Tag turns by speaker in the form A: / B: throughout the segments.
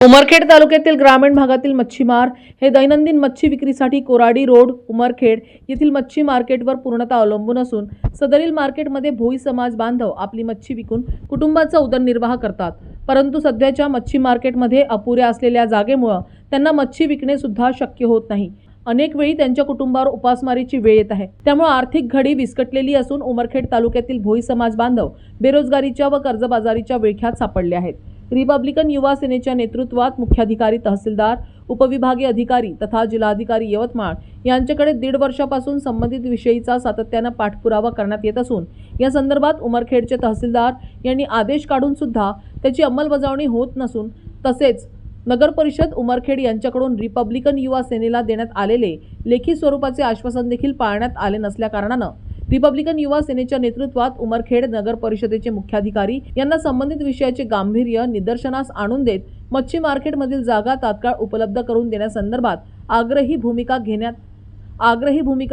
A: उमरखेड तालुक्यातील ग्रामीण भागातील मच्छीमार हे दैनंदिन मच्छी विक्रीसाठी कोराडी रोड उमरखेड येथील मच्छी मार्केटवर पूर्णतः अवलंबून असून सदरील मार्केटमध्ये भोई समाज बांधव आपली मच्छी विकून कुटुंबाचा उदरनिर्वाह करतात। परंतु सध्याच्या मच्छी मार्केटमध्ये अपुऱ्या असलेल्या जागेमुळे त्यांना मच्छी विकणे सुद्धा शक्य होत नाही। अनेक वेळी त्यांच्या कुटुंबावर उपासमारीची वेळ येत आहे। त्यामुळे आर्थिक घडी विस्कटलेली असून उमरखेड तालुक्यातील भोई समाज बांधव बेरोजगारीच्या व कर्जबाजारीच्या विळख्यात सापडले आहेत। रिपब्लिकन युवा सेनेच्या नेतृत्वात मुख्याधिकारी, तहसीलदार, उपविभागीय अधिकारी तथा जिल्हाधिकारी यवतमाळ यांच्याकडे 1.5 वर्षापासून संबंधित विषयीचा सातत्याने पाठपुरावा करण्यात येत असून या संदर्भात उमरखेडचे तहसीलदार यांनी आदेश काढून सुद्धा त्याची अंमलबजावणी होत नसून तसेच नगर परिषद उमरखेड यांच्याकडून रिपब्लिकन युवा सेनेला देण्यात आलेले लेखी स्वरूपाचे आश्वासन देखील पाळण्यात आले नसल्या कारणानं रिपब्लिकन युवा सेनेच्या नेतृत्वात उमरखेड नगर परिषदेचे मुख्याधिकारी यांना संबंधित विषयाचे गांभीर्य निदर्शनास आणून देत मच्छी मार्केटमधील जागा तात्काळ उपलब्ध करून देण्यासंदर्भात आग्रही भूमिका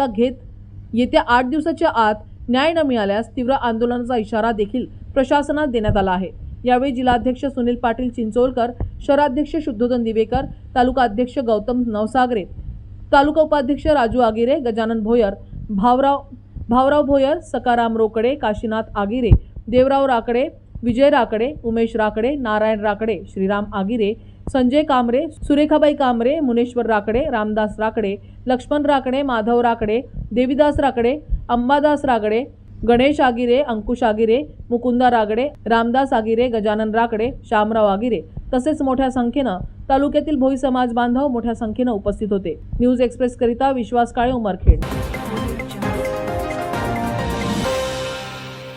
A: घेत येत्या 8 दिवसाच्या आत न्याय न मिळाल्यास तीव्र आंदोलनाचा इशारा देखील प्रशासनात देण्यात आला आहे। यावेळी जिल्हाध्यक्ष सुनील पाटील चिंचोलकर, शहराध्यक्ष शुद्धोधन दिवेकर, तालुका अध्यक्ष गौतम नवसागरे, तालुका उपाध्यक्ष राजू आगिरे, गजानन भोयर, भावराव भोयर, सकाराम रोकडे, काशीनाथ आगिरे, देवराव राकडे, विजय राकडे, उमेश राकडे, नारायण राकडे, श्रीराम आगिरे, संजय कामरे, सुरेखाबाई कामरे, मुनेश्वर राकडे, रामदास राकडे, लक्ष्मण राकडे, माधव राकडे, देवीदास राकडे, अंबादास राकडे, गणेश आगिरे, अंकुश आगिरे, मुकुंदा रागडे, रामदास आगिरे, गजानन राकडे, श्यामराव आगिरे तसेच मोठ्या संख्येनं तालुक्यातील भोई समाज बांधव मोठ्या संख्येनं उपस्थित होते। न्यूज एक्सप्रेस करिता विश्वास काळे, उमरखेड।